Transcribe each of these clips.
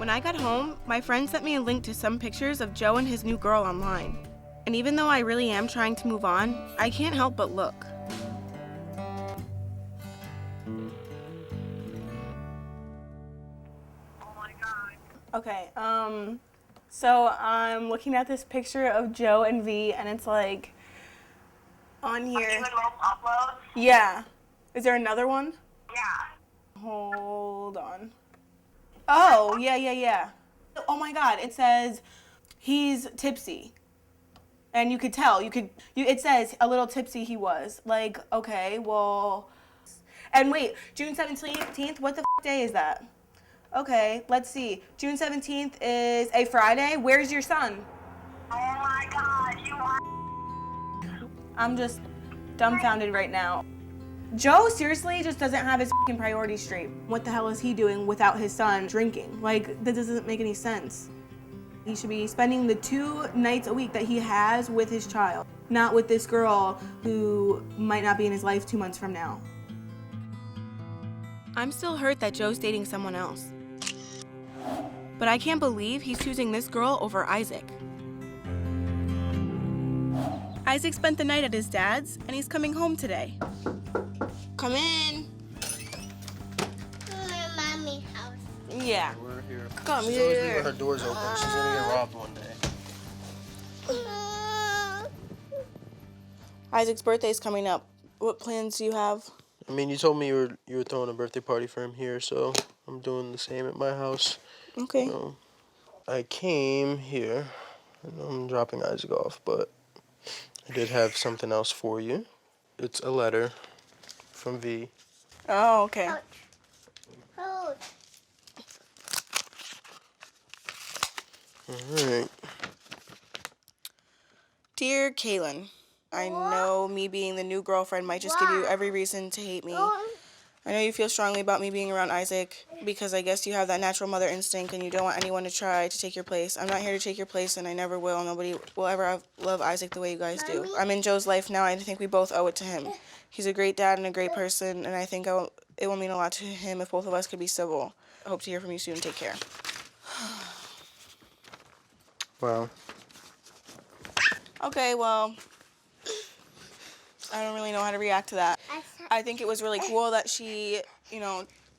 When I got home, my friend sent me a link to some pictures of Joe and his new girl online. And even though I really am trying to move on, I can't help but look. Okay, so I'm looking at this picture of Joe and Vee, and it's like, on here. Are you in most uploads? Yeah. Is there another one? Yeah. Hold on. Oh, yeah. Oh my God, it says he's tipsy. And you could tell, it says a little tipsy he was. Like, okay, well, and wait, June 17th, what the day is that? Okay, let's see. June 17th is a Friday. Where's your son? Oh my God, you are. I'm just dumbfounded right now. Joe seriously just doesn't have his fucking priorities straight. What the hell is he doing without his son drinking? Like, that doesn't make any sense. He should be spending the 2 nights a week that he has with his child, not with this girl who might not be in his life 2 months from now. I'm still hurt that Joe's dating someone else. But I can't believe he's choosing this girl over Isaac. Isaac spent the night at his dad's, and he's coming home today. Come in. Mommy's house. Yeah. We're here. Come She's here. always leaving her doors open. She's gonna get robbed one day. Isaac's birthday's coming up. What plans do you have? I mean, you told me you were throwing a birthday party for him here, so I'm doing the same at my house. Okay. So, I came here, and I'm dropping Isaac off, but I did have something else for you. It's a letter from Vee. Oh, okay. Oh. All right. Dear Kaytlyn, I know me being the new girlfriend might just give you every reason to hate me. I know you feel strongly about me being around Isaac because I guess you have that natural mother instinct and you don't want anyone to try to take your place. I'm not here to take your place and I never will. Nobody will ever love Isaac the way you guys do. I'm in Joe's life now. I think we both owe it to him. He's a great dad and a great person, and I think it will mean a lot to him if both of us could be civil. I hope to hear from you soon. Take care. Well. Okay, well, I don't really know how to react to that. I think it was really cool that she,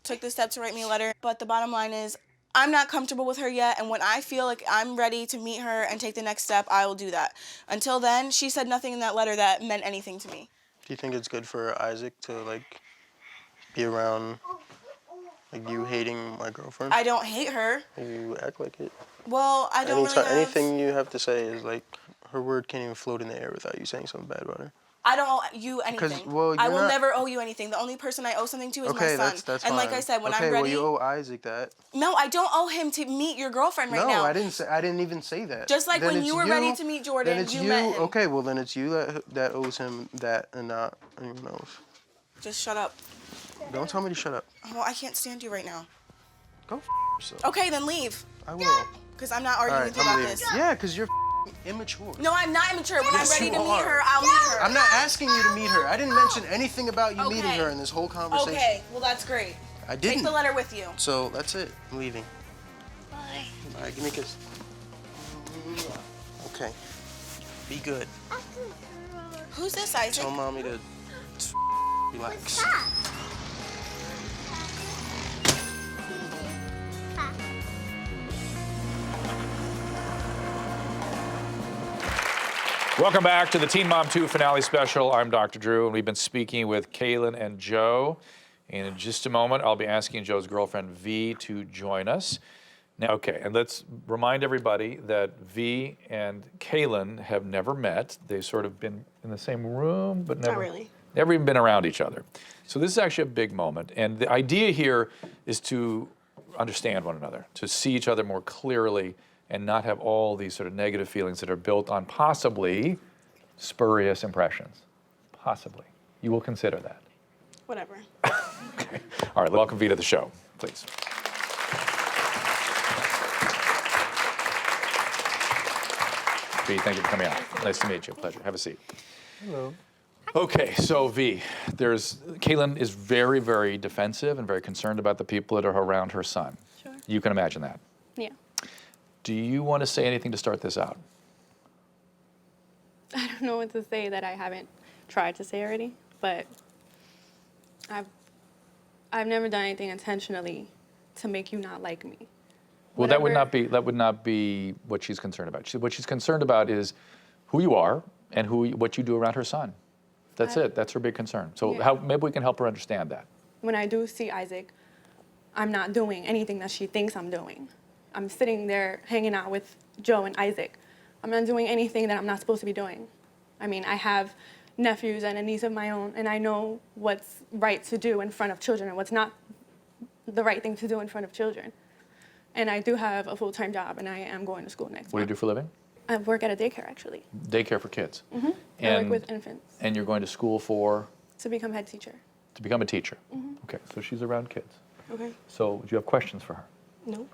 took the step to write me a letter. But the bottom line is, I'm not comfortable with her yet, and when I feel like I'm ready to meet her and take the next step, I will do that. Until then, she said nothing in that letter that meant anything to me. Do you think it's good for Isaac to, be around, you hating my girlfriend? I don't hate her. You act like it. Well, I don't really have... Anything you have to say is, her word can't even float in the air without you saying something bad about her. I don't owe you anything. I will never owe you anything. The only person I owe something to is my son. That's and fine. like I said, when I'm ready... Okay, well, you owe Isaac that. No, I don't owe him to meet your girlfriend right now. No, I didn't even say that. Just like when you were ready to meet Jordan, you met him. Okay, well, then it's you that owes him that and not anyone else. Just shut up. Don't tell me to shut up. Well, I can't stand you right now. Go yourself. Okay, then leave. I will. Because I'm not arguing with you about this. Yeah, because you're immature. No, I'm not immature. When Yes, I'm ready you to meet are. her, I'll meet her. I'm not asking you to meet her. I didn't mention anything about you meeting her in this whole conversation. Okay, well, that's great. I didn't. Take the letter with you. So, that's it. I'm leaving. Bye. Bye, give me a kiss. Okay. Be good. Who's this, Isaac? Tell mommy to relax. Welcome back to the Teen Mom 2 finale special. I'm Dr. Drew, and we've been speaking with Kailyn and Joe. And in just a moment, I'll be asking Joe's girlfriend, Vee, to join us. Now, okay, and let's remind everybody that Vee and Kailyn have never met. They've sort of been in the same room, but never even been around each other. So this is actually a big moment. And the idea here is to understand one another, to see each other more clearly, and not have all these sort of negative feelings that are built on possibly spurious impressions. Possibly. You will consider that. Whatever. Okay. All right, welcome Vee to the show, please. Vee, thank you for coming out. Nice to meet you. Pleasure. Have a seat. Hello. Okay, so Vee, Kailyn is very, very defensive and very concerned about the people that are around her son. Sure. You can imagine that. Yeah. Do you want to say anything to start this out? I don't know what to say that I haven't tried to say already, but I've never done anything intentionally to make you not like me. Well, that would not be what she's concerned about. What she's concerned about is who you are and what you do around her son. That's it. That's her big concern. So Yeah. maybe we can help her understand that. When I do see Isaac, I'm not doing anything that she thinks I'm doing. I'm sitting there hanging out with Joe and Isaac. I'm not doing anything that I'm not supposed to be doing. I mean, I have nephews and a niece of my own, and I know what's right to do in front of children and what's not the right thing to do in front of children. And I do have a full-time job, and I am going to school next What do you month. do for a living? I work at a daycare, actually. Daycare for kids. Mm-hmm. I work with infants And you're going to school to become head teacher. to become a teacher. Mm-hmm. Okay, so she's around kids. Okay. So do you have questions for her? Nope.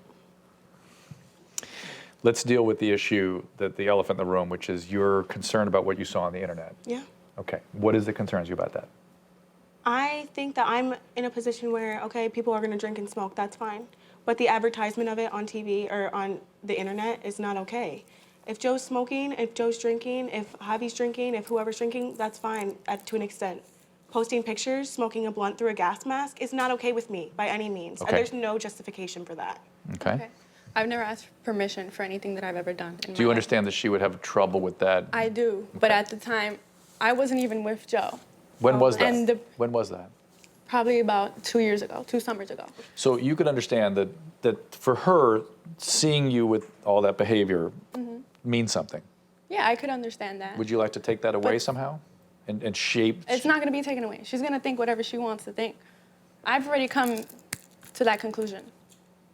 Let's deal with the issue, the elephant in the room, which is you're concerned about what you saw on the internet. Yeah. Okay, what is it concerns you about that? I think that I'm in a position where, okay, people are going to drink and smoke, that's fine. But the advertisement of it on TV or on the internet is not okay. If Joe's smoking, if Joe's drinking, if Javi's drinking, if whoever's drinking, that's fine to an extent. Posting pictures, smoking a blunt through a gas mask is not okay with me by any means. Okay. And there's no justification for that. Okay. I've never asked permission for anything that I've ever done. Do you understand that she would have trouble with that? I do, but at the time, I wasn't even with Joe. When was that? And When was that? probably about 2 years ago, 2 summers ago. So you could understand that for her, seeing you with all that behavior means something. Yeah, I could understand that. Would you like to take that away But- somehow and shape? It's not going to be taken away. She's going to think whatever she wants to think. I've already come to that conclusion.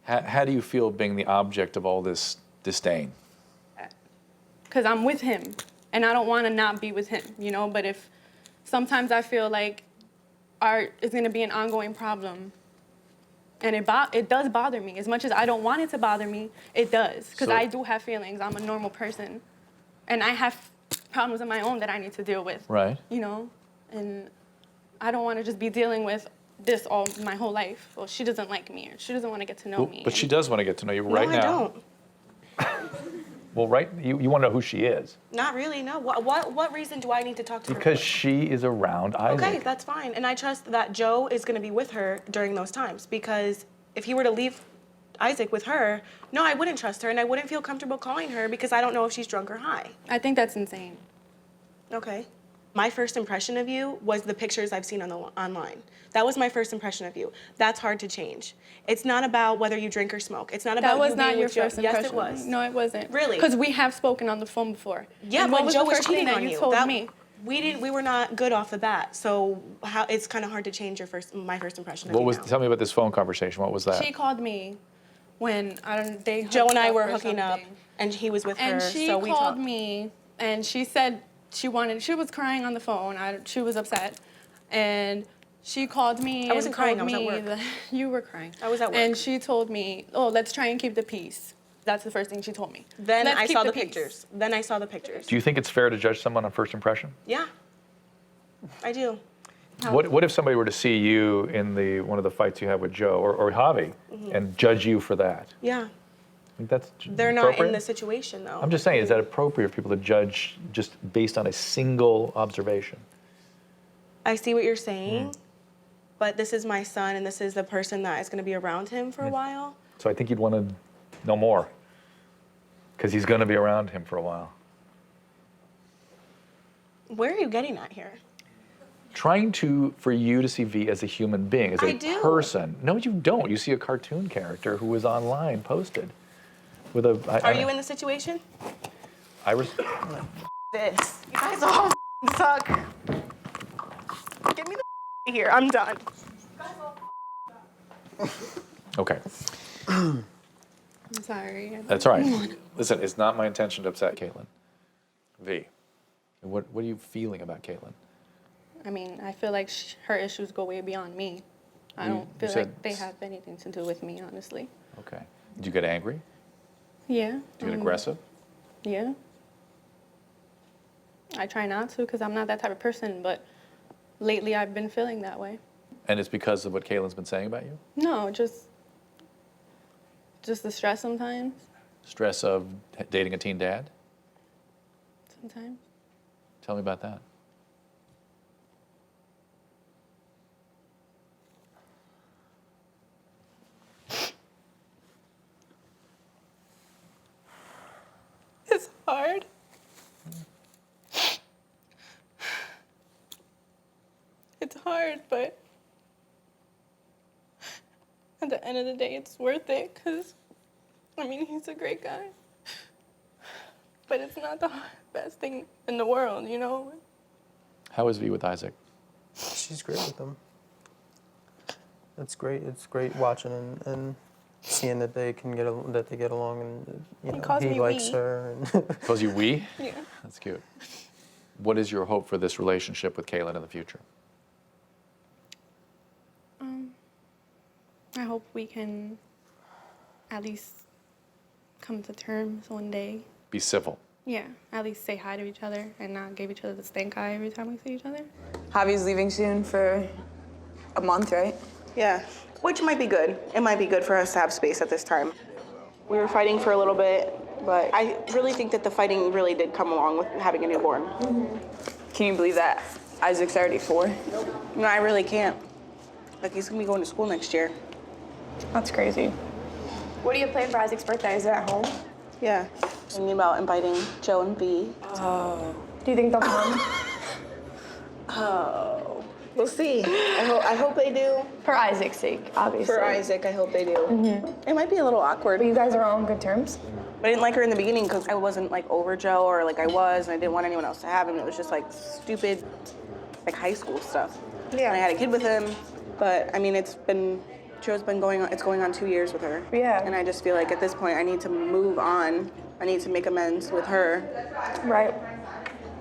How do you feel being the object of all this disdain? Because I'm with him, and I don't want to not be with him, you know? But if sometimes I feel like art is going to be an ongoing problem, and it does bother me. As much as I don't want it to bother me, it does. Because So- I do have feelings. I'm a normal person. And I have problems of my own that I need to deal with. Right. You know? And I don't want to just be dealing with this all my whole life. Well, she doesn't like me, or she doesn't want to get to know me. But she does want to get to know you No, right now. I don't. Well, right, you want to know who she is. Not really, no. What reason do I need to talk to her? Because she is around Isaac. Okay, that's fine. And I trust that Joe is going to be with her during those times, because if he were to leave Isaac with her, no, I wouldn't trust her, and I wouldn't feel comfortable calling her because I don't know if she's drunk or high. I think that's insane. Okay. My first impression of you was the pictures I've seen online. That was my first impression of you. That's hard to change. It's not about whether you drink or smoke. It's not about That was you not being your with Joe. first impression. Yes, it was. No, it wasn't. Really? Because we have spoken on the phone before. Yeah, And what but was Joe the was first thing cheating that on you you. told me? We were not good off the bat. So it's kind of hard to change my first impression of you now. Tell me about this phone conversation. What was that? She called me when they Joe and I hooked were up or hooking up, something. and he was with her, And she so we called talked. me, and she said she was crying on the phone. She was upset. And she called me I wasn't and crying, told I was at me work. that you were crying. I was at work. And she told me, oh, let's try and keep the peace. That's the first thing she told me. Then Let's I keep saw the peace. pictures. Then I saw the pictures. Do you think it's fair to judge someone on first impression? Yeah, I do. What if somebody were to see you in one of the fights you had with Joe or Javi and judge you for that? Yeah. Think that's They're not in appropriate? the situation, though. I'm just saying, is that appropriate for people to judge just based on a single observation? I see what you're saying, but this is my son, and this is the person that is going to be around him for a while. So I think you'd want to know more, because he's going to be around him for a while. Where are you getting at here? Trying for you to see V as a human being, as I a do. person. No, you don't. You see a cartoon character who was online posted with a. Are you in the situation? Iris. This. You guys all suck. Get me the here. I'm done. Okay, I'm sorry. that's all right. Listen, it's not my intention to upset Kaitlyn. V, what are you feeling about Kaitlyn? I mean, I feel like her issues go way beyond me. I don't feel said like they have anything to do with me, honestly. Okay. Did you get angry? Yeah. Did you get aggressive? Yeah. I try not to because I'm not that type of person, but lately I've been feeling that way. And it's because of what Kaitlyn's been saying about you? No, just Just the stress sometimes. Stress of dating a teen dad? Sometimes. Tell me about that. It's hard. It's hard, but at the end of the day, it's worth it, because, I mean, he's a great guy. But it's not the best thing in the world, you know? How is Vee with Isaac? She's great with them. It's great. It's great watching and seeing that they can that they get along, and he likes Wee. her. And Calls you we? Yeah. That's cute. What is your hope for this relationship with Kailyn in the future? I hope we can at least come to terms one day. Be civil. Yeah, at least say hi to each other and not give each other the stink eye every time we see each other. Javi's leaving soon for a month, right? Yeah, which might be good. It might be good for us to have space at this time. We were fighting for a little bit, but I really think that the fighting really did come along with having a newborn. Can you believe that Isaac's already 4? No, I really can't. Like, he's gonna be going to school next year. That's crazy. What do you plan for Isaac's birthday? Is it at home? Yeah. Thinking about inviting Joe and Vee. Do you think they'll come? Oh, we'll see. I hope they do. For Isaac's sake, obviously. For Isaac, I hope they do. It might be a little awkward. But you guys are all on good terms? I didn't like her in the beginning because I wasn't like over Joe, or like I was, and I didn't want anyone else to have him. It was just like stupid, like high school stuff. Yeah. And I had a kid with him, but I mean, Joe's been going on, it's going on 2 years with her. Yeah. And I just feel like at this point I need to move on. I need to make amends with her. Right.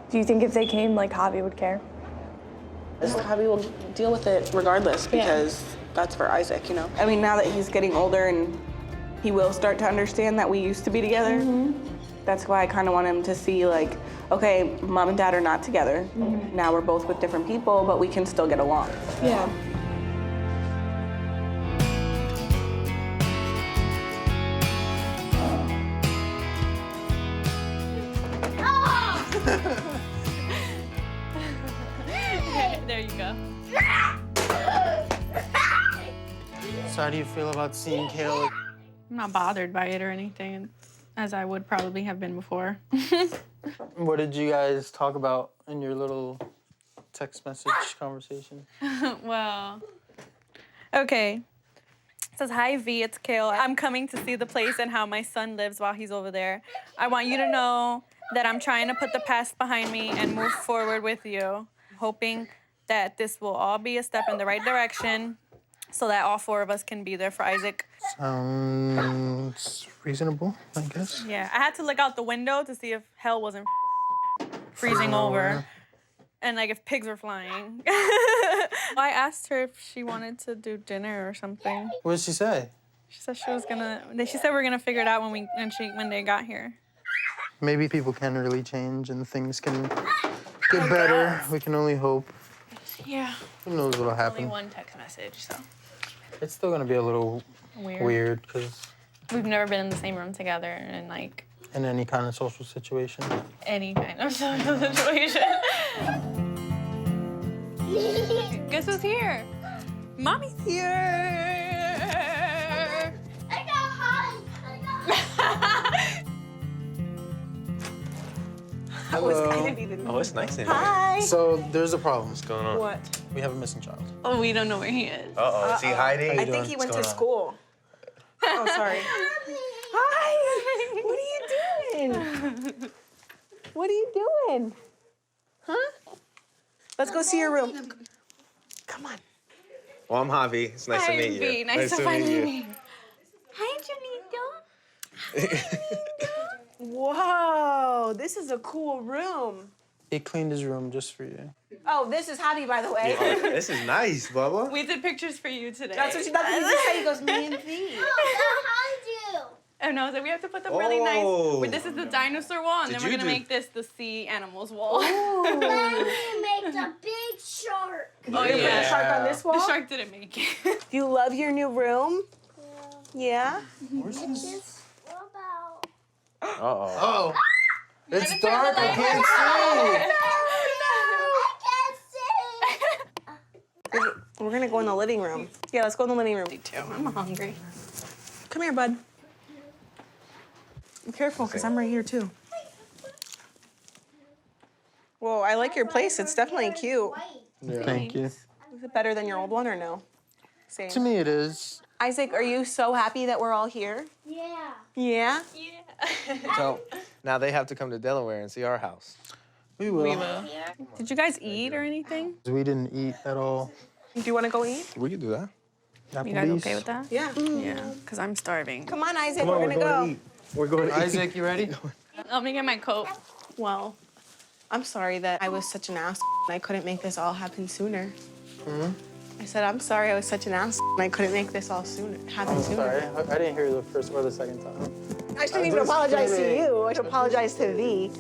Do you think if they came, like, Javi would care? Javi will deal with it regardless, because that's for Isaac, you know? I mean, now that he's getting older and he will start to understand that we used to be together, that's why I kind of want him to see, like, okay, mom and dad are not together. Now we're both with different people, but we can still get along. Yeah. There you go. so how do you feel about seeing Kale? I'm not bothered by it or anything, as I would probably have been before. What did you guys talk about in your little text message conversation? Well, okay. It says, hi, Vee, it's Kale. I'm coming to see the place and how my son lives while he's over there. I want you to know that I'm trying to put the past behind me and move forward with you, hoping that this will all be a step in the right direction so that all 4 of us can be there for Isaac. Sounds reasonable, I guess. Yeah, I had to look out the window to see if hell wasn't freezing over and, like, if pigs were flying. I asked her if she wanted to do dinner or something. What did she say? She said she was gonna. She said we're gonna figure it out when they got here. Maybe people can really change and things can get better. We can only hope. Yeah. Who knows what'll Only happen? one text message, so It's still gonna be a little weird because we've never been in the same room together and like in any kind of social situation. any kind of social situation. Guess who's here? Mommy's here. I got hot. Hello. Oh, it's nice in here. Hi. So there's a problem. What's going on? What? We have a missing child. Oh, we don't know where he is. Uh-oh, is he hiding? I think he went to school. Oh, sorry. Hi. What are you doing? What are you doing? Huh? Let's go see your room. Come on. Well, I'm Javi. It's nice to meet you. Vee. Nice to finally meet you. Hi, Janito. Whoa, this is a cool room. He cleaned his room just for you. Oh, this is Javi, by the way. Oh, this is nice, Bubba. We did pictures for you today. That's what he said. He goes, me and Vee. And I was like, we have to put them really nice. But this is the dinosaur wall, and Did then we're you gonna do- make this the sea animals wall. Then we make the big shark. Oh You're gonna put yeah. a shark on this wall? The shark didn't make it. Do you love your new room? Yeah? Where's this? What about? Uh-oh. Oh. It's dark. I can't see. I can't see. We're gonna go in the living room. Yeah, let's go in the living room. Me too. I'm hungry. Come here, bud. Be careful, because I'm right here too. Whoa, I like your place. It's definitely cute. Thank you. Is it better than your old one or no? Same. To me, it is. Isaac, are you so happy that we're all here? Yeah. Yeah? So now they have to come to Delaware and see our house. We will. Did you guys eat or anything? We didn't eat at all. Do you want to go eat? We can do that. You guys okay with that? Yeah. Yeah, because I'm starving. Come on, Isaac, Come on, we're gonna go. to eat. We're going to eat. Isaac, you ready? Let me get my coat. Well, I'm sorry that I was such an ass and I couldn't make this all happen sooner. I said, I'm sorry I was such an ass and I couldn't make this all happen sooner. Sorry, I didn't hear the first or the second time. I shouldn't even apologize to you. I should apologize to Vee.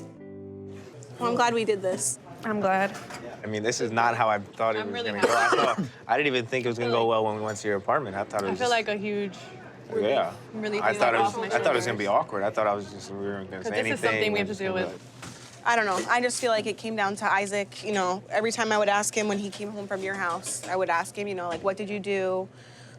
Well, I'm glad we did this. I'm glad. I mean, this is not how I thought it was really going to go. I didn't even think it was going to go well when we went to your apartment. I thought it was I feel like a huge. yeah. Really I thought it was. off my I thought it was shoulders. going to be awkward. I thought we weren't going to say anything. This is something we have to Just deal gonna with. be I don't know. I just feel like it came down to Isaac. You know, every time I would ask him when he came home from your house, I would ask him, you know, like, what did you do?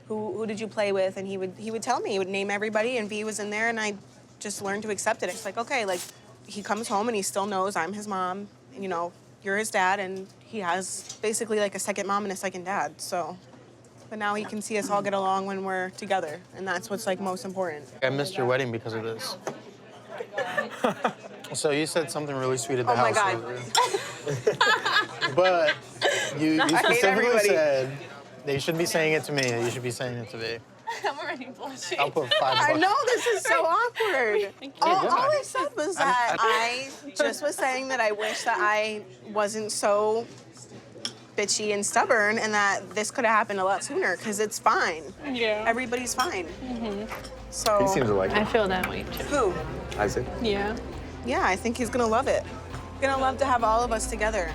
Who did you play with? And he would tell me. He would name everybody, and Vee was in there, and I just learned to accept it. It's like, okay, like, he comes home and he still knows I'm his mom. And, you know, you're his dad, and he has basically like a second mom and a second dad. So, but now he can see us all get along when we're together, and that's what's like most important. I missed your wedding because of this. So you said something really sweet at the Oh my house. God. But you hate specifically everybody. said that you shouldn't be saying it to me, that you should be saying it to Vee. I'm already blushing. I'll put $5. I know, this is so awkward. All I said was that I just was saying that I wish that I wasn't so bitchy and stubborn and that this could have happened a lot sooner because it's fine. Yeah. Everybody's fine. He So, seems to like I it. feel that way too. who? Isaac. Yeah. Yeah, I think he's gonna love it. Gonna love to have all of us together.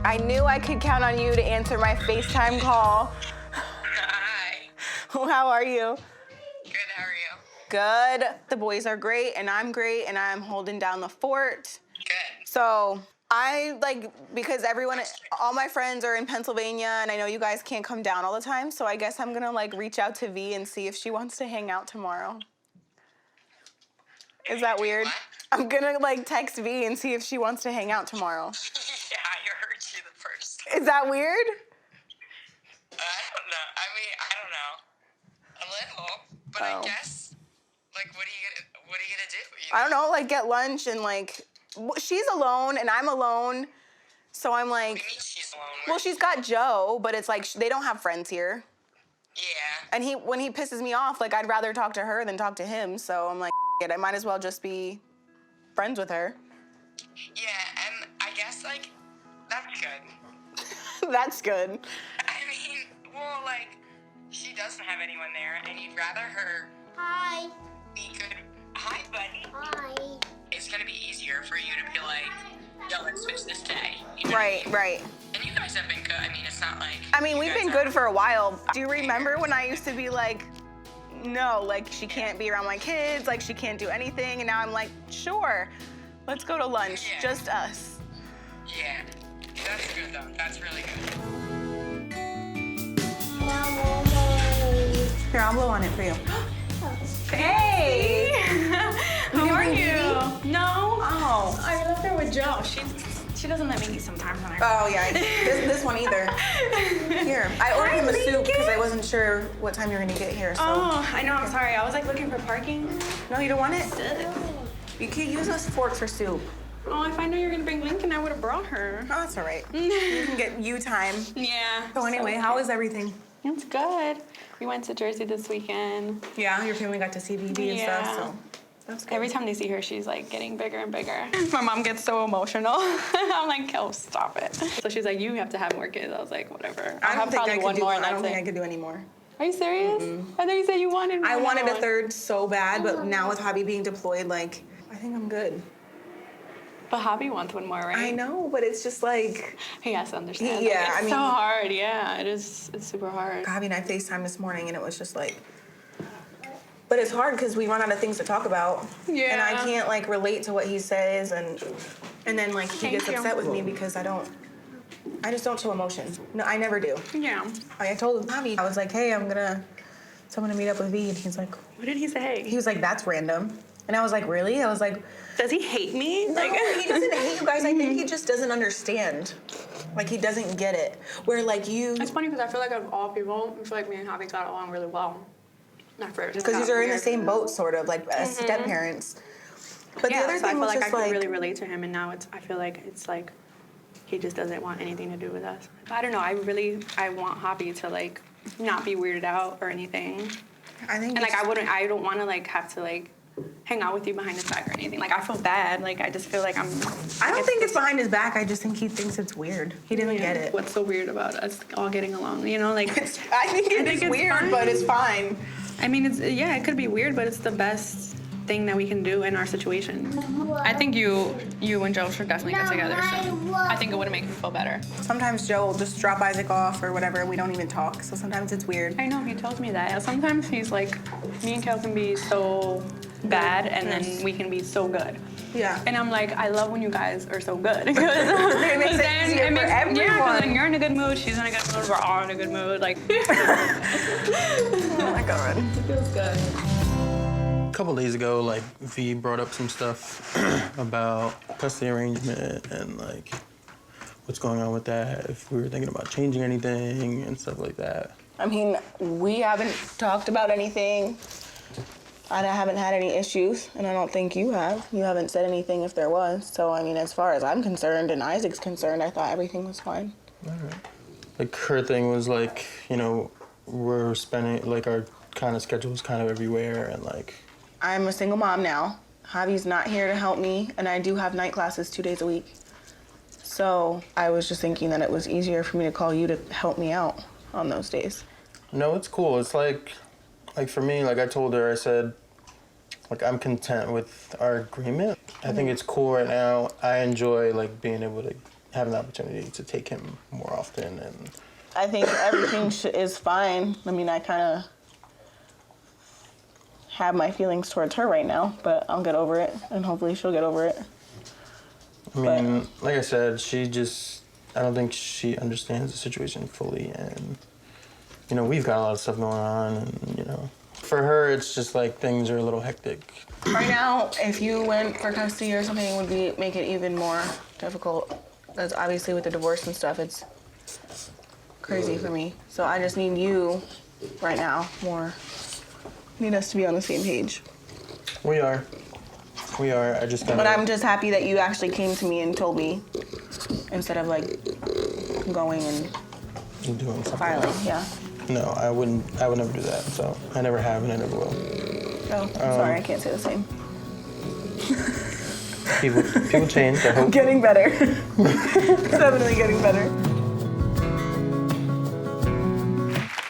I knew I could count on you to answer my FaceTime call. Hi. How are you? Good, how are you? Good. The boys are great, and I'm great, and I'm holding down the fort. Good. So I because all my friends are in Pennsylvania, and I know you guys can't come down all the time, so I guess I'm gonna reach out to Vee and see if she wants to hang out tomorrow. Is that weird? What? I'm gonna text Vee and see if she wants to hang out tomorrow. Yeah, I heard you the first. Is that weird? I don't know. I mean, I don't know. A little, but Oh. I guess, what are you gonna do? I don't know, get lunch and she's alone and I'm alone, so I'm What do you mean she's alone? well, she's got Joe, but it's they don't have friends here. Yeah. And when he pisses me off, I'd rather talk to her than talk to him. So I'm it, I might as well just be friends with her. Yeah, and I guess, that's good. That's good. I mean, well, she doesn't have anyone there, and you'd rather her Hi. be good. Hi, buddy. Hi. It's gonna be easier for you to be yo, let's switch this day. You know what I Right, mean? right. And you guys have been good. I mean, it's not We've you been guys good for a while. Do you remember when I used to be no, she can't be around my kids, she can't do anything, and now I'm sure, let's go to lunch, Yeah. just us. Yeah, that's good though. That's really good. Here, I'll blow on it for you. Hey! How are you? No. Oh. I left her with Joe. She doesn't let me eat sometimes when I. Oh yeah, this one either. Here, I ordered him a soup because I wasn't sure what time you were gonna get here. So. Oh, I know. I'm sorry. I was looking for parking. No, you don't want it? You can use a fork for soup. Oh, if I knew you were gonna bring Lincoln, I would have brought her. Oh, that's all right. You can get you time. Yeah. So anyway, how is everything? It's good. We went to Jersey this weekend. Yeah, your family got to see BB and Yeah. stuff, so that's good. Every time they see her, she's getting bigger and bigger. My mom gets so emotional. I'm like, oh, stop it. So she's like, you have to have more kids. I was like, whatever. I'll have probably one more and I don't that's think I it. could do any more. Are you serious? I thought you said you wanted more. I wanted a one. third so bad, but now with Hobby being deployed, I think I'm good. But Javi wants one more, right? I know, but it's just like... He has to understand. Yeah, Like, I it's mean... so hard, yeah. It's super hard. Javi and I FaceTimed this morning, and it was just like... But it's hard because we run out of things to talk about. Yeah. And I can't, like, relate to what he says, and then, like, he gets upset with me because I just don't show emotion. No, I never do. Yeah. I told Javi, I was like, hey, I'm gonna meet up with Vee, and he's like... What did he say? He was like, that's random. And I was like, really? I was like... Does he hate me? No, he doesn't hate you guys. I think he just doesn't understand. Like, he doesn't get it. Where, like, you... It's funny because I feel like out of all people, I feel like me and Javi got along really well. Not for because you're in the same boat, sort of, like, as step-parents. But yeah, the other so thing I feel was like I just, could like... really relate to him, and now I feel like it's like he just doesn't want anything to do with us. But I don't know. I want Javi to, like, not be weirded out or anything. I think... And, like, I don't want to, like, have to, like, hang out with you behind his back or anything. Like, I feel bad. Like, I just feel like I don't think it's behind his back. I just think he thinks it's weird. He didn't get it. What's so weird about us all getting along? You know, like... I think it's weird, fine. but it's fine. I mean, it could be weird, but it's the best thing that we can do in our situation. I think you and Joe should definitely get together soon. I think it would make me feel better. Sometimes Joe will just drop Isaac off or whatever. We don't even talk, so sometimes it's weird. I know, he tells me that. Sometimes he's like, me and Kale can be so bad, and then we can be so good. Yeah. And I'm like, I love when you guys are so good. Because it makes it easier for everyone. Yeah, because then you're in a good mood, she's in a good mood, we're all in a good mood. Like, oh my God. It feels good. A couple days ago, like, Vee brought up some stuff about custody arrangement and, like, what's going on with that, if we were thinking about changing anything and stuff like that. I mean, we haven't talked about anything. I haven't had any issues, and I don't think you have. You haven't said anything if there was. So, I mean, as far as I'm concerned and Isaac's concerned, I thought everything was fine. All right. Like, her thing was, like, you know, we're spending, like, our kind of schedule is kind of everywhere, and, like... I'm a single mom now. Javi's not here to help me, and I do have night classes 2 days a week. So I was just thinking that it was easier for me to call you to help me out on those days. No, it's cool. It's like for me, like I told her, I said, like, I'm content with our agreement. I think it's cool right now. I enjoy, like, being able to have an opportunity to take him more often, and... I think everything is fine. I mean, I kind of have my feelings towards her right now, but I'll get over it, and hopefully she'll get over it. I mean, like I said, I don't think she understands the situation fully, and, you know, we've got a lot of stuff going on, and, you know, for her, it's just like things are a little hectic. Right now, if you went for custody or something, it would make it even more difficult. Because obviously with the divorce and stuff, it's crazy for me. So I just need you right now need us to be on the same page. We are. I just gotta... But I'm just happy that you actually came to me and told me instead of, like, going and doing something filing. else. Yeah. No, I would never do that. So I never have, and I never will. Oh, sorry, I can't say the same. People change. I hope. Getting better. Definitely getting better.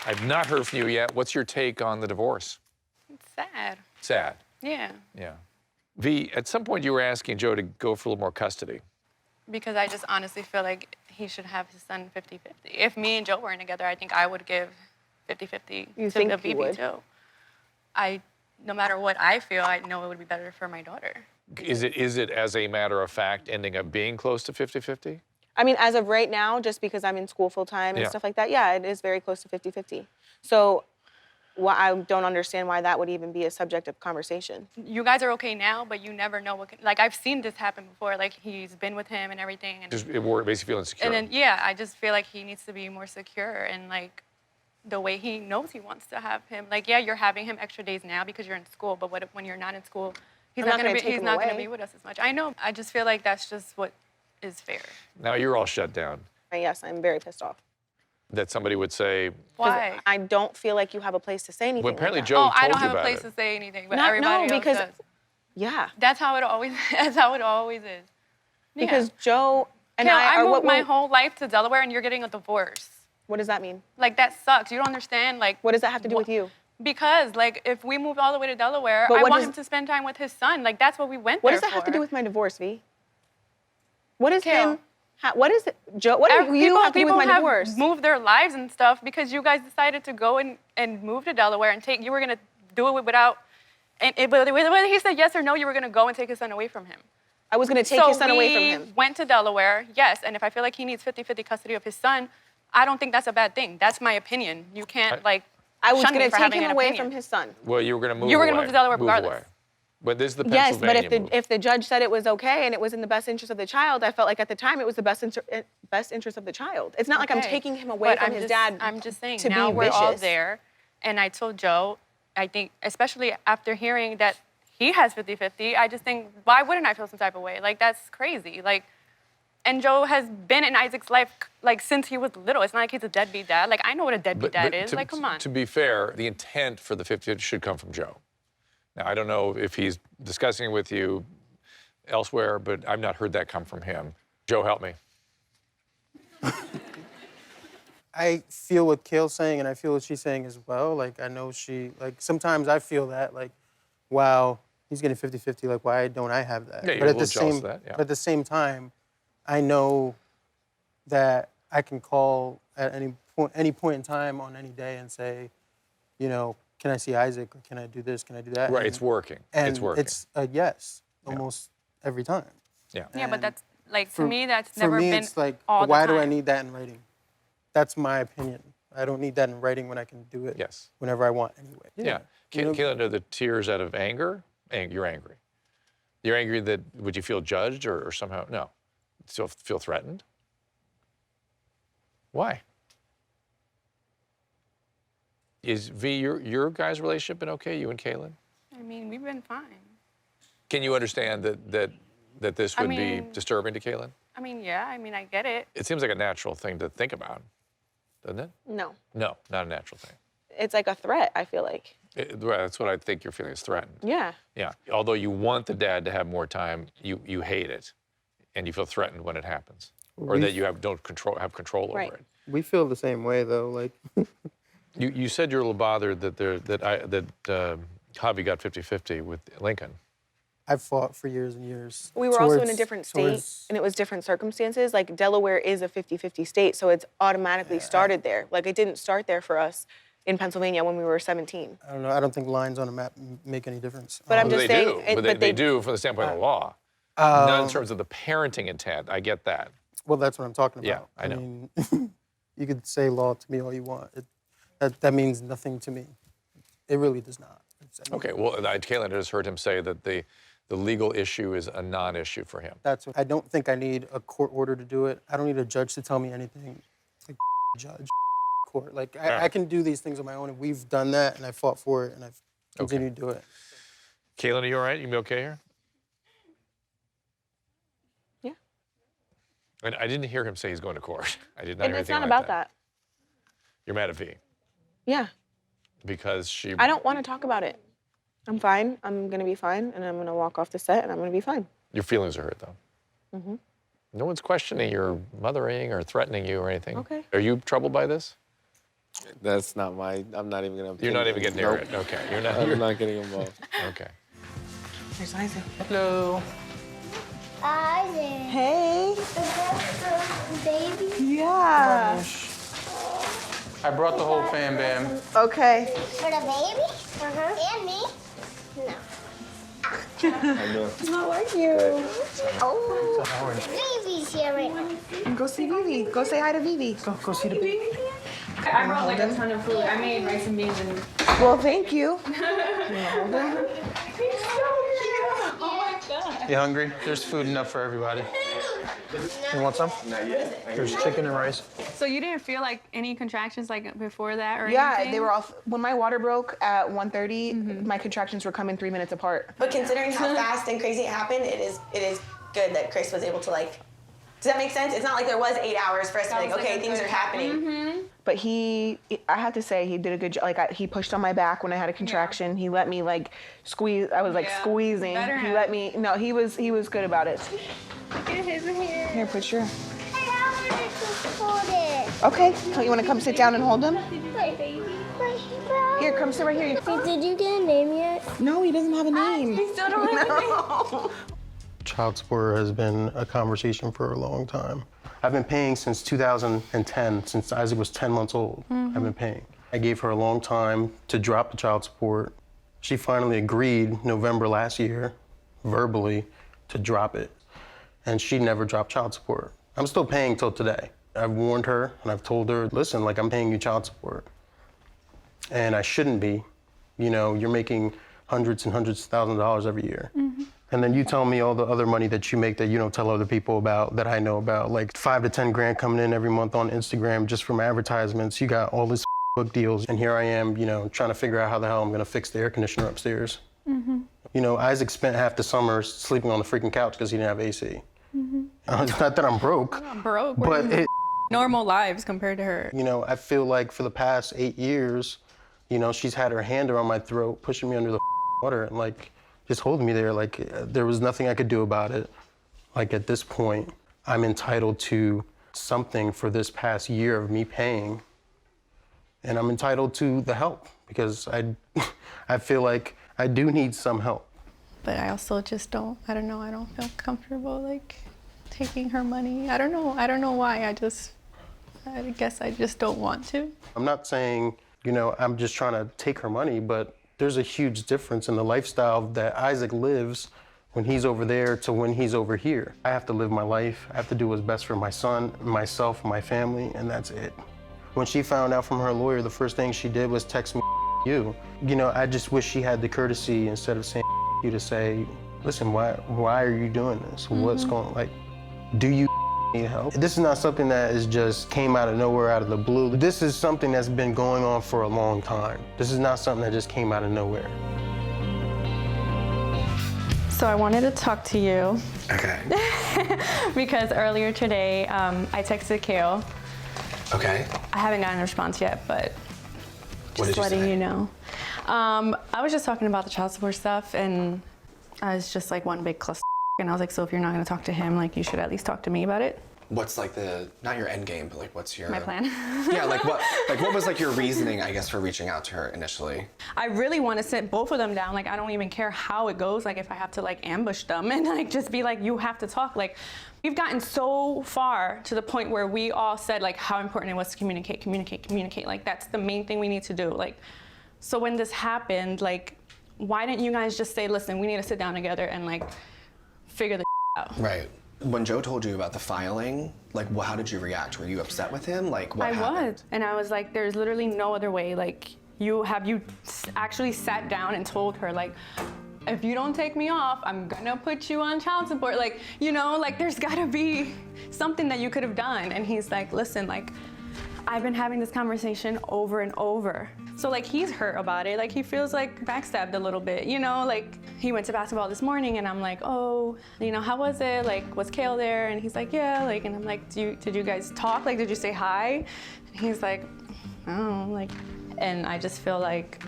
I've not heard from you yet. What's your take on the divorce? It's sad. Sad. Yeah. Yeah. Vee, at some point you were asking Joe to go for a little more custody. Because I just honestly feel like he should have his son 50-50. If me and Joe weren't together, I think I would give 50-50 You to think the he BB would? too. No matter what I feel, I know it would be better for my daughter. Is it, as a matter of fact, ending up being close to 50-50? I mean, as of right now, just because I'm in school full time and Yeah. stuff like that, yeah, it is very close to 50-50. So I don't understand why that would even be a subject of conversation. You guys are okay now, but you never know what like, I've seen this happen before. Like, he's been with him and everything. And Just it makes you feel insecure. And then, yeah, I just feel like he needs to be more secure and, like, the way he knows he wants to have him. Like, yeah, you're having him extra days now because you're in school, but what if when you're not in school, he's not gonna be with us as much. I know. I just feel like that's just what is fair. Now you're all shut down. Yes, I'm very pissed off. That somebody would say, Why? I don't feel like you have a place to say anything. well, apparently like Joe Oh, told I you don't have a about place it. to say anything, but No, everybody no, else because does. yeah, That's how it always. That's how it always is. Yeah. because Joe and Kale, I I are moved my whole life to Delaware, and you're getting a divorce. What does that mean? Like, that sucks. You don't understand. Like, What does that have to do with you? because, like, if we moved all the way to Delaware, But I what want does- him to spend time with his son. Like, that's what we went What there does that have to for. do with my divorce, Vee? What is Kale. him? What is it, Joe? What do you have to do with my divorce? People have moved their lives and stuff because you guys decided to go and move to Delaware and you were gonna do it without, whether he said yes or no, you were gonna go and take his son away from him. I was gonna take his son away from him. So we went to Delaware, yes, and if I feel like he needs 50-50 custody of his son, I don't think that's a bad thing. That's my opinion. You can't I was gonna take him away from his son. Well, you were going to move. You were gonna move to Delaware regardless. Away. But this is the Yes, but Pennsylvania move. if the judge said it was okay and it was in the best interest of the child, I felt like at the time it was the best interest of the child. It's not like I'm taking him away from his dad. I'm just saying, to now be we're all vicious. there. And I told Joe, I think, especially after hearing that he has 50-50, I just think, why wouldn't I feel some type of way? Like, that's crazy. Like, and Joe has been in Isaac's life, like, since he was little. It's not like he's a deadbeat dad. Like, I know what a deadbeat dad is. Like, come on. To be fair, the intent for the 50 should come from Joe. Now, I don't know if he's discussing it with you elsewhere, but I've not heard that come from him. Joe, help me. I feel what Kale's saying, and I feel what she's saying as well. Like, I know sometimes I feel that, like, wow, he's getting 50-50, like, why don't I have that? Yeah, you're but a little jealous of that, yeah. But at the same time, I know that I can call at any point in time on any day and say, you know, can I see Isaac? Or can I do this? Can I do that? Right, it's working. And it's working. It's a yes, almost every time. Yeah. Yeah, but that's, like, to me, that's For never me, been it's like, all the why time. do I need that in writing? That's my opinion. I don't need that in writing when I can do it whenever I want anyway. Yeah. Kayla, are the tears out of anger? You're angry. You're angry that, would you feel judged or somehow, no. Still feel threatened? Why? Is Vee, your guys' relationship been okay, you and Kailyn? I mean, we've been fine. Can you understand that this would be disturbing to Kailyn? I mean, yeah, I mean, I get it. It seems like a natural thing to think about, doesn't it? No. No, not a natural thing. It's like a threat, I feel like. That's what I think you're feeling is threatened. Yeah. Yeah. Although you want the dad to have more time, you hate it, and you feel threatened when it happens, or that you don't have control over it. We feel the same way though. Like you said you're a little bothered that Javi got 50-50 with Lincoln. I've fought for years and years. We were also in a different state, and it was different circumstances. Like, Delaware is a 50-50 state, so it's automatically started there. Like, it didn't start there for us in Pennsylvania when we were 17. I don't know. I don't think lines on a map make any difference. But I'm just saying... But they do from the standpoint of the law. Not in terms of the parenting intent. I get that. Well, that's what I'm talking about. Yeah, I know. mean, you could say law to me all you want. That means nothing to me. It really does not. Okay, well, Kailyn just heard him say that the legal issue is a non-issue for him. I don't think I need a court order to do it. I don't need a judge to tell me anything. Like, judge, court. Like, I can do these things on my own, and we've done that, and I fought for it, and I've continued to do it. Kailyn, are you all right? You be okay here? Yeah. And I didn't hear him say he's going to court. I did not hear anything like that. It's not about that. You're mad at Vee? Yeah. Because she... I don't want to talk about it. I'm fine. I'm going to be fine, and I'm going to walk off the set, and I'm going to be fine. Your feelings are hurt, though. Mm-hmm. No one's questioning your mothering or threatening you or anything. Okay. Are you troubled by this? That's not my... I'm not even going to... You're not even getting near it. Okay. I'm not getting involved. Okay. There's Isaac. Hello. Isaac. Hey. Is that the baby? Yeah. I brought the whole fam bam. Okay. For the baby? And me? No. How are you? Oh, Vivi's here right now. Go see Vivi. Go say hi to Vivi. Go see the baby. I brought like a ton of food. I made rice and beans and... Well, thank you. You hungry? There's food enough for everybody. You want some? There's chicken and rice. So you didn't feel like any contractions like before that or Yeah, anything? they were off. When my water broke at 1:30, my contractions were coming 3 minutes apart. But considering how fast and crazy it happened, it is good that Chris was able to, like, does that make sense? It's not like there was 8 hours for us to be like, okay, things are happening. But I have to say, he did a good job. Like, he pushed on my back when I had a contraction. He let me, like, squeeze. I was, like, squeezing. He let me, no, he was good about it. Look at his hair. Here, put your... I wanted to hold it. Okay. So you want to come sit down and hold him? Right, baby. Here, come sit right here. Wait, did you get a name yet? No, he doesn't have a name. He still don't have a name. Child support has been a conversation for a long time. I've been paying since 2010, since Isaac was 10 months old. I've been paying. I gave her a long time to drop the child support. She finally agreed November last year, verbally, to drop it. And she never dropped child support. I'm still paying till today. I've warned her and I've told her, listen, like I'm paying you child support. And I shouldn't be. You know, you're making hundreds and hundreds of thousands of dollars every year. And then you tell me all the other money that you make that you don't tell other people about, that I know about, like 5 to 10 grand coming in every month on Instagram just from advertisements. You got all this book deals, and here I am, you know, trying to figure out how the hell I'm gonna fix the air conditioner upstairs. You know, Isaac spent half the summer sleeping on the freaking couch because he didn't have AC. It's not that I'm broke, but it, normal lives compared to her. you know, I feel like for the past 8 years, you know, she's had her hand around my throat, pushing me under the water, and like, just holding me there, like there was nothing I could do about it. Like at this point, I'm entitled to something for this past year of me paying, and I'm entitled to the help because I feel like I do need some help. But I also just I don't know, I don't feel comfortable like taking her money. I don't know why, I guess I just don't want to. I'm not saying, you know, I'm just trying to take her money, but there's a huge difference in the lifestyle that Isaac lives when he's over there to when he's over here. I have to live my life. I have to do what's best for my son, myself, my family, and that's it. When she found out from her lawyer, the first thing she did was text me you. You know, I just wish she had the courtesy instead of saying you to say, listen, why are you doing this? What's going, like, do you need help? This is not something that is just came out of nowhere, out of the blue. This is something that's been going on for a long time. This is not something that just came out of nowhere. So I wanted to talk to you. Okay. Because earlier today, I texted Kale. Okay. I haven't gotten a response yet, but just letting you know. I was just talking about the child support stuff, and I was just like one big cluster. And I was like, so if you're not gonna talk to him, like you should at least talk to me about it. What's like not your end game, but like what's your... My plan? Yeah, like what was like your reasoning, I guess, for reaching out to her initially? I really want to sit both of them down. Like, I don't even care how it goes. Like, if I have to like ambush them and like just be like, you have to talk. Like, we've gotten so far to the point where we all said like how important it was to communicate. Like, that's the main thing we need to do. Like, so when this happened, like, why didn't you guys just say, listen, we need to sit down together and like figure the out? Right. When Joe told you about the filing, like, how did you react? Were you upset with him? Like, what happened? I was, and I was like, there's literally no other way. Like, you actually sat down and told her, like, if you don't take me off, I'm gonna put you on child support. Like, you know, like, there's gotta be something that you could have done. And he's like, listen, like, I've been having this conversation over and over. So like, he's hurt about it. Like, he feels like backstabbed a little bit, you know? Like, he went to basketball this morning and I'm like, oh, you know, how was it? Like, was Kale there? And he's like, yeah, like, and I'm like, did you guys talk? Like, did you say hi? And he's like, oh, like, and I just feel like,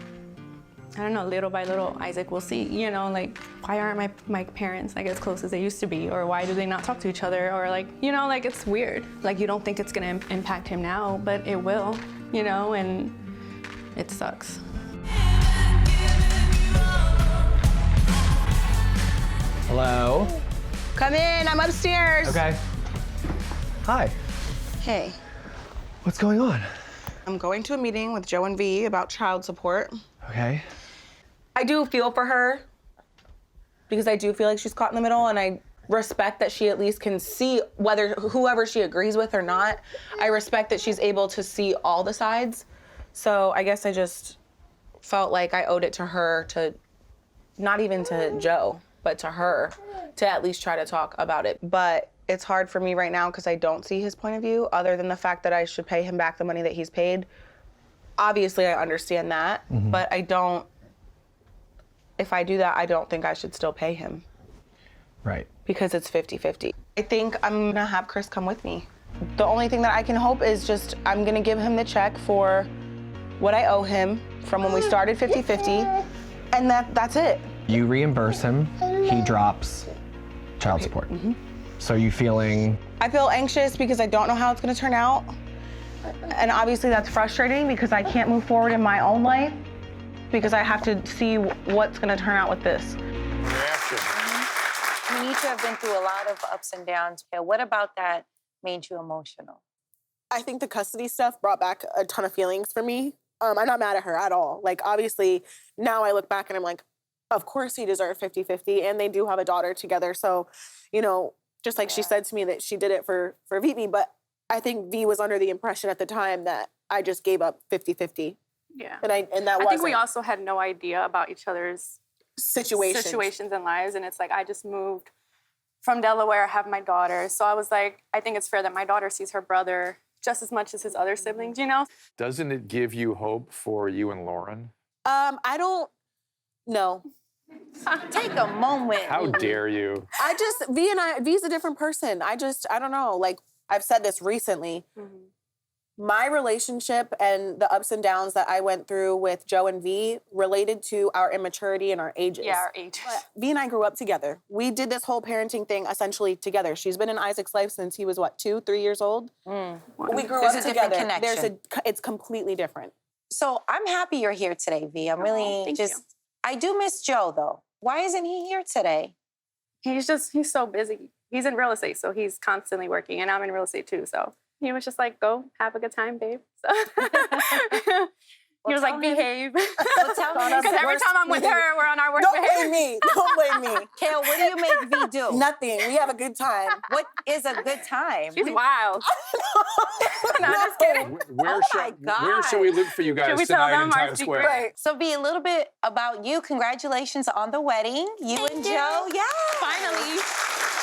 I don't know, little by little, Isaac will see, you know, like, why aren't my parents like as close as they used to be? Or why do they not talk to each other? Or like, you know, like, it's weird. Like, you don't think it's gonna impact him now, but it will, you know, and it sucks. Hello? Come in, I'm upstairs. Okay. Hi. Hey, What's going on? I'm going to a meeting with Joe and Vee about child support. Okay. I do feel for her because I do feel like she's caught in the middle, and I respect that she at least can see whether whoever she agrees with or not. I respect that she's able to see all the sides. So I guess I just felt like I owed it to her to, not even to Joe, but to her, to at least try to talk about it. But it's hard for me right now because I don't see his point of view other than the fact that I should pay him back the money that he's paid. Obviously, I understand that, but I don't, if I do that, I don't think I should still pay him. Right. Because it's 50-50. I think I'm gonna have Chris come with me. The only thing that I can hope is just, I'm gonna give him the check for what I owe him from when we started 50-50, and that's it. You reimburse him, he drops child support. So you feeling? I feel anxious because I don't know how it's gonna turn out. And obviously that's frustrating because I can't move forward in my own life because I have to see what's gonna turn out with this. Reaction. You two have been through a lot of ups and downs. What about that made you emotional? I think the custody stuff brought back a ton of feelings for me. I'm not mad at her at all. Like, obviously, now I look back and I'm like, of course he deserved 50-50, and they do have a daughter together. So, you know, just like she said to me that she did it for Vivi, but I think V was under the impression at the time that I just gave up 50-50. Yeah. And that I think we also had no idea about each other's situations and lives. And it's like, I just moved from Delaware, have my daughter. So I was like, I think it's fair that my daughter sees her brother just as much as his other siblings, you know? Doesn't it give you hope for you and Lauren? I don't know. Take a moment. How dare you? V's a different person. I don't know. Like, I've said this recently. Mm-hmm. My relationship and the ups and downs that I went through with Joe and V related to our immaturity and our ages. Yeah, our ages. But V and I grew up together. We did this whole parenting thing essentially together. She's been in Isaac's life since he was, 2, 3 years old? We grew up together. It's completely different. So I'm happy you're here today, V. I'm really I do miss Joe, though. Why isn't he here today? He's so busy. He's in real estate, so he's constantly working, and I'm in real estate too, so. He was just like, go, have a good time, babe. So he was like, behave. Well, tell me. Because every time I'm with her, we're on our worst behavior. Don't blame me. Don't blame me. Kale, what do you make V do? Nothing. We have a good time. What is a good time? She's wild. No, just kidding. Where should we look for you guys tonight in Times Square? Right. So V, a little bit about you. Congratulations on the wedding. You and Joe. Yeah. Finally.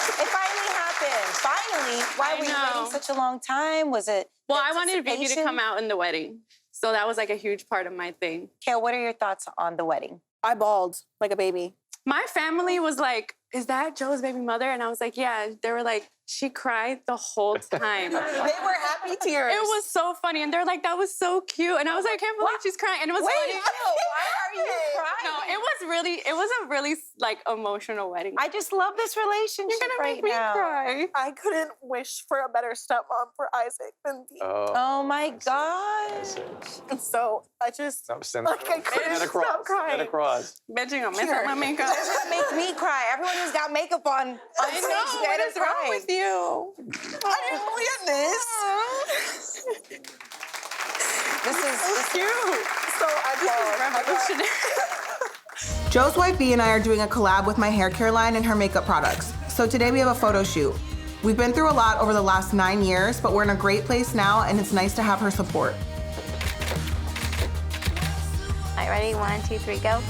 It finally happened. Finally. Why were you waiting such a long time? Was it Well, I wanted Vicky to come out in the wedding. So that was like a huge part of my thing. Kale, what are your thoughts on the wedding? I bawled like a baby. My family was like, is that Joe's baby mother? And I was like, yeah. They were like, she cried the whole time. They were happy tears. It was so funny. And they're like, that was so cute. And I was like, I can't believe she's crying. And it was funny. Why are you crying? No, it was a really like emotional wedding. I just love this relationship. You're gonna right make me now. cry. I couldn't wish for a better stepmom for Isaac than V. Oh my gosh. And so I just I couldn't stop crying. Bet you gonna mess up my makeup. That makes me cry. Everyone who's got makeup on. I know. What is wrong with you? I didn't plan this. This is cute. So I revolutionary. Joe's wife B and I are doing a collab with my hair care line and her makeup products. So today we have a photo shoot. We've been through a lot over the last 9 years, but we're in a great place now and it's nice to have her support. All right, ready? 1, 2, 3, go.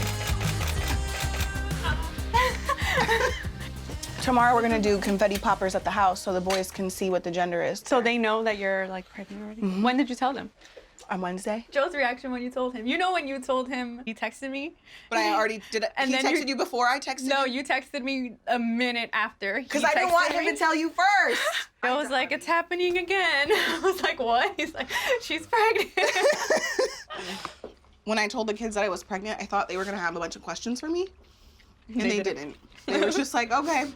Tomorrow we're gonna do confetti poppers at the house so the boys can see what the gender is. So they know that you're like pregnant already? Mm-hmm. When did you tell them? On Wednesday. Joe's reaction when you told him. You know when you told him, he texted me. But I already did it. And he texted you before I texted No, you? you texted me a minute after. Because I didn't want him to tell you first. I was like, it's happening again. I was like, what? He's like, she's pregnant. When I told the kids that I was pregnant, I thought they were gonna have a bunch of questions for me. And they didn't. They were just like, okay.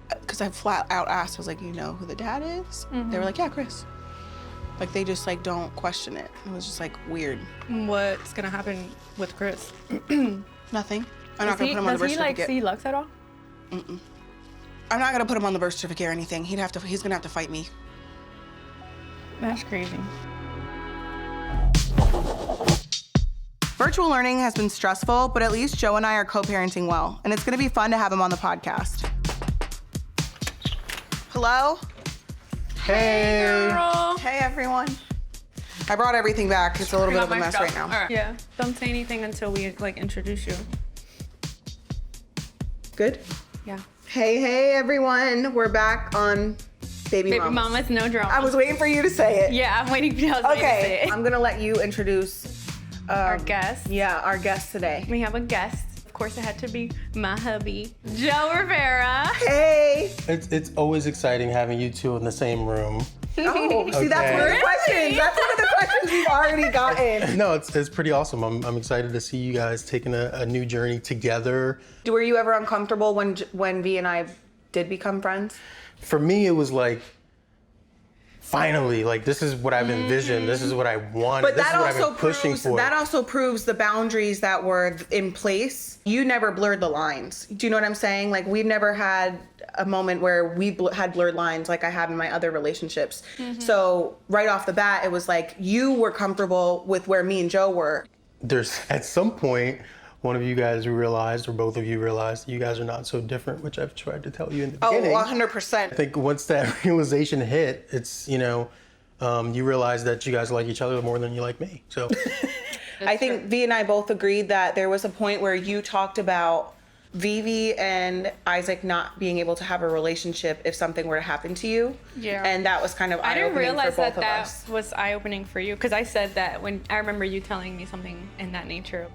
Because I flat out asked, I was like, you know who the dad is? Mm-hmm. They were like, yeah, Chris. Like, they just like don't question it. It was just like weird. What's gonna happen with Chris? Nothing. I'm not gonna put him on the birth certificate. Does he like see Lux at all? Mm-mm. I'm not gonna put him on the birth certificate or anything. He's gonna have to fight me. That's crazy. Virtual learning has been stressful, but at least Joe and I are co-parenting well, and it's gonna be fun to have him on the podcast. Hello? Hey. Girl. Hey, everyone. I brought everything back. It's a little bit of a mess right now. All right. Yeah, don't say anything until we like introduce you. Good? Yeah. Hey, everyone. We're back on Baby Mama's no drama. I was waiting for you to say it. Yeah, I'm waiting for you to say it. I'm gonna let you introduce our guest. Yeah, our guest today. We have a guest. Of course, it had to be my hubby, Joe Rivera. Hey. It's always exciting having you two in the same room. Oh, see, that's one of the questions. That's one of the questions we've already gotten. No, it's pretty awesome. I'm excited to see you guys taking a new journey together. Were you ever uncomfortable when V and I did become friends? For me, it was like finally, like, this is what I've envisioned. This is what I wanted. But this that is what I've also been pushing for. That also proves the boundaries that were in place. You never blurred the lines. Do you know what I'm saying? Like, we've never had a moment where we had blurred lines like I have in my other relationships. So right off the bat, it was like you were comfortable with where me and Joe were. There's, at some point, one of you guys realized, or both of you realized, you guys are not so different, which I've tried to tell you in the beginning. 100%. I think once that realization hit, it's, you know, you realize that you guys like each other more than you like me. So I think Vee and I both agreed that there was a point where you talked about Vivi and Isaac not being able to have a relationship if something were to happen to you. Yeah. And that was kind of I didn't eye-opening realize for both that of that us. was eye-opening for you, because I said that when I remember you telling me something in that nature.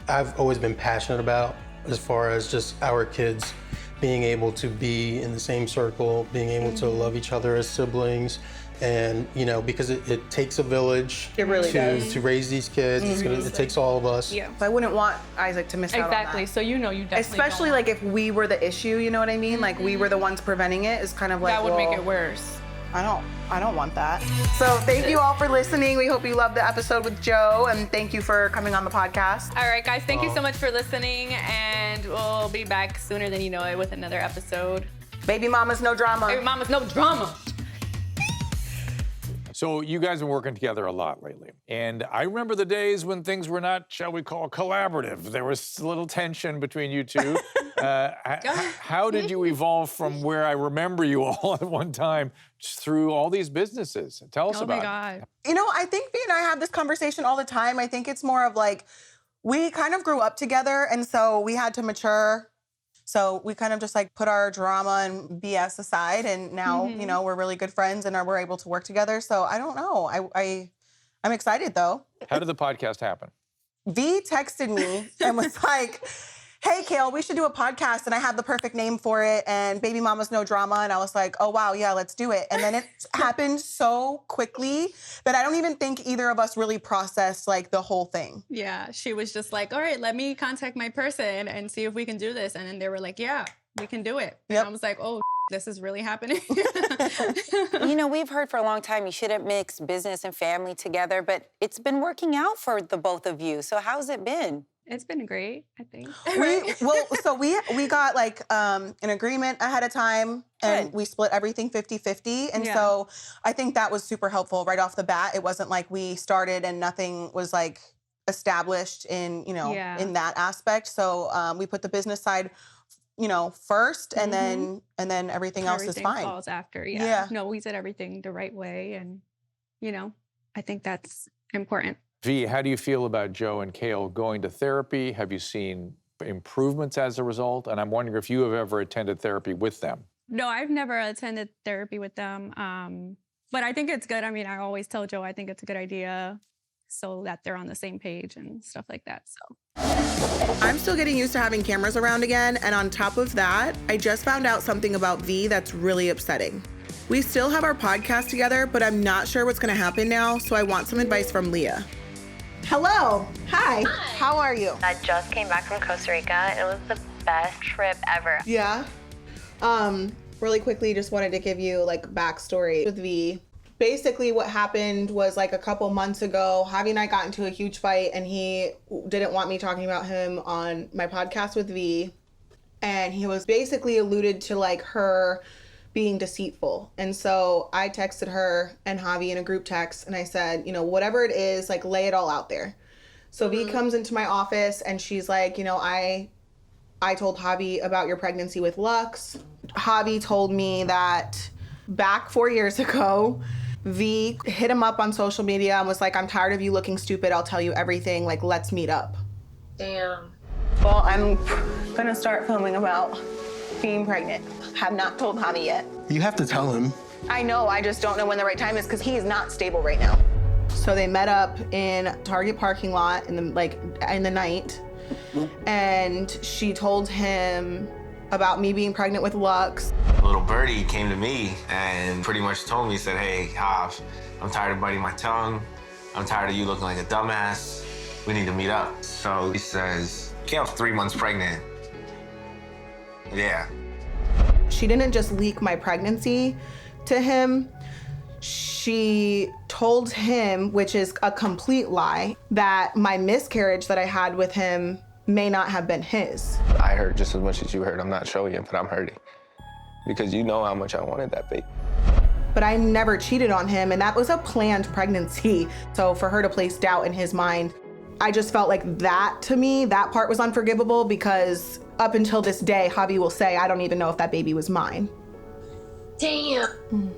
I've always been passionate about, as far as just our kids being able to be in the same circle, being able to love each other as siblings. And, you know, because it takes a village to raise these kids. It takes all of us. Yeah. I wouldn't want Isaac to miss out on that. Exactly. So you know you definitely Especially don't. like if we were the issue, you know what I mean? Like we were the ones preventing it. It's kind of like, that would make well, it worse. I don't want that. So thank you all for listening. We hope you loved the episode with Joe, and thank you for coming on the podcast. All right, guys, thank you so much for listening, and we'll be back sooner than you know it with another episode. Baby mama's no drama. Baby mama's no drama. So you guys have been working together a lot lately. And I remember the days when things were not, shall we call, collaborative. There was a little tension between you two. How did you evolve from where I remember you all at one time through all these businesses? Tell us about it. Oh, my God. You know, I think Vee and I have this conversation all the time. I think it's more of like, we kind of grew up together, and so we had to mature. So we kind of just like put our drama and BS aside, and now, you know, we're really good friends and we're able to work together. So I don't know. I'm excited though. How did the podcast happen? Vee texted me and was like, hey, Kale, we should do a podcast. And I have the perfect name for it, and Baby Mama's No Drama. And I was like, oh, wow, yeah, let's do it. And then it happened so quickly that I don't even think either of us really processed like the whole thing. Yeah, she was just like, all right, let me contact my person and see if we can do this. And then they were like, yeah, we can do it. Yep. And I was like, oh, this is really happening. You know, we've heard for a long time you shouldn't mix business and family together, but it's been working out for the both of you. So how's it been? It's been great, I think. We got like an agreement ahead of time, and we split everything 50-50. And so I think that was super helpful right off the bat. It wasn't like we started and nothing was like established in, you know, in that aspect. So we put the business side, you know, first, and then everything else is fine. Falls after, yeah. No, we did everything the right way, and you know, I think that's important. Vee, how do you feel about Joe and Kale going to therapy? Have you seen improvements as a result? And I'm wondering if you have ever attended therapy with them. No, I've never attended therapy with them, but I think it's good. I mean, I always tell Joe I think it's a good idea so that they're on the same page and stuff like that, so. I'm still getting used to having cameras around again, and on top of that, I just found out something about Vee that's really upsetting. We still have our podcast together, but I'm not sure what's gonna happen now, so I want some advice from Leah. Hello. Hi. How are you? I just came back from Costa Rica. It was the best trip ever. Yeah. Really quickly, just wanted to give you like backstory with Vee. Basically what happened was like a couple months ago, Javi and I got into a huge fight, and he didn't want me talking about him on my podcast with Vee. And he was basically alluded to like her being deceitful. And so I texted her and Javi in a group text, and I said, you know, whatever it is, like lay it all out there. So Vee comes into my office and she's like, you know, I told Javi about your pregnancy with Lux. Javi told me that back 4 years ago, Vee hit him up on social media and was like, I'm tired of you looking stupid. I'll tell you everything. Like, let's meet up. Damn. Well, I'm gonna start filming about being pregnant. Have not told Javi yet. You have to tell him. I know, I just don't know when the right time is because he is not stable right now. So they met up in Target parking lot in the night, and she told him about me being pregnant with Lux. Little birdie came to me and pretty much told me, said, hey, Hav, I'm tired of biting my tongue. I'm tired of you looking like a dumbass. We need to meet up. So he says, Kale's 3 months pregnant. Yeah. She didn't just leak my pregnancy to him. she told him, which is a complete lie, that my miscarriage that I had with him may not have been his. I hurt just as much as you hurt. I'm not showing it, but I'm hurting. Because you know how much I wanted that baby. But I never cheated on him, and that was a planned pregnancy. So for her to place doubt in his mind, I just felt like that, to me, that part was unforgivable, because up until this day, Javi will say, I don't even know if that baby was mine. Damn.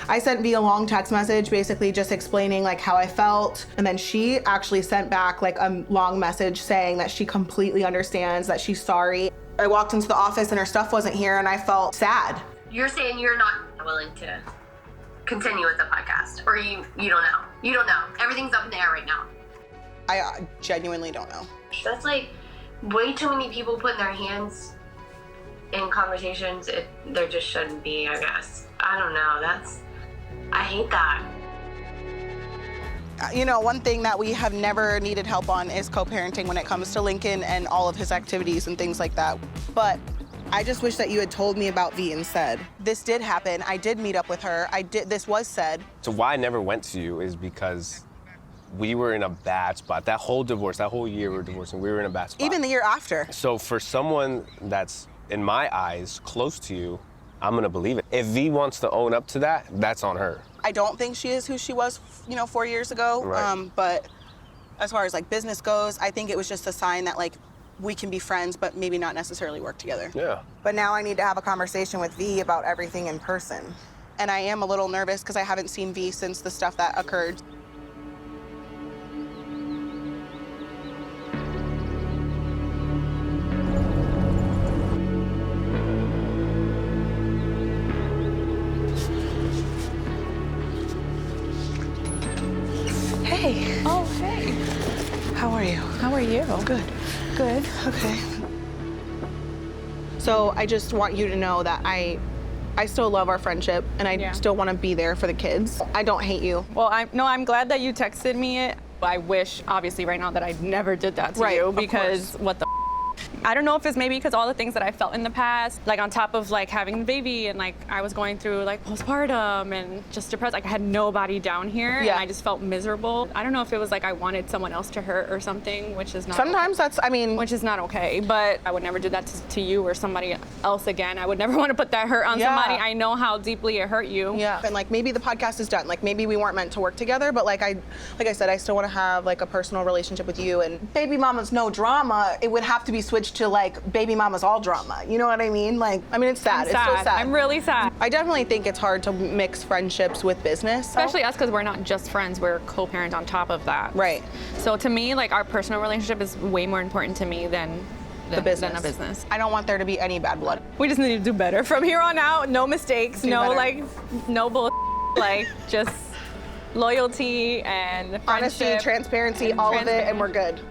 I sent Vee a long text message, basically just explaining like how I felt. And then she actually sent back like a long message saying that she completely understands, that she's sorry. I walked into the office and her stuff wasn't here, and I felt sad. You're saying you're not willing to continue with the podcast, or you don't know. You don't know. Everything's up in the air right now. I genuinely don't know. That's like way too many people putting their hands in conversations there just shouldn't be, I guess. I don't know. I hate that. You know, one thing that we have never needed help on is co-parenting when it comes to Lincoln and all of his activities and things like that. But I just wish that you had told me about Vee instead. This did happen. I did meet up with her. This was said. So why I never went to you is because we were in a bad spot. That whole divorce, that whole year we were divorcing, we were in a bad spot. Even the year after. So for someone that's, in my eyes, close to you, I'm gonna believe it. If Vee wants to own up to that, that's on her. I don't think she is who she was, 4 years ago. Right. But as far as like business goes, I think it was just a sign that like we can be friends, but maybe not necessarily work together. Yeah. But now I need to have a conversation with Vee about everything in person. And I am a little nervous because I haven't seen Vee since the stuff that occurred. Hey. Oh, hey. How are you? How are you? Good. Good. Okay. So I just want you to know that I still love our friendship, and I still want to be there for the kids. I don't hate you. Well, I'm glad that you texted me. I wish, obviously, right now that I never did that to you, because what the I don't know if it's maybe because all the things that I felt in the past, like on top of like having the baby, and like I was going through like postpartum and just depressed. Like I had nobody down here, and I just felt miserable. I don't know if it was like I wanted someone else to hurt or something, which is not Sometimes okay. that's, I mean, which is not okay, but I would never do that to you or somebody else again. I would never want to put that hurt on somebody. I know how deeply it hurt you. Yeah, and like maybe the podcast is done. Like maybe we weren't meant to work together, but like I said, I still want to have like a personal relationship with you. And baby mama's no drama. It would have to be switched to like baby mama's all drama. You know what I mean? Like, I mean, it's sad. I'm It's so sad. I'm really sad. I definitely think it's hard to mix friendships with business. Especially us, because we're not just friends, we're co-parent on top of that. Right. So to me, like our personal relationship is way more important to me than the business. Than a business. I don't want there to be any bad blood. We just need to do better from here on out. No mistakes, Do better. like no bull, like just loyalty and friendship. Honesty, transparency, all of it, and we're good.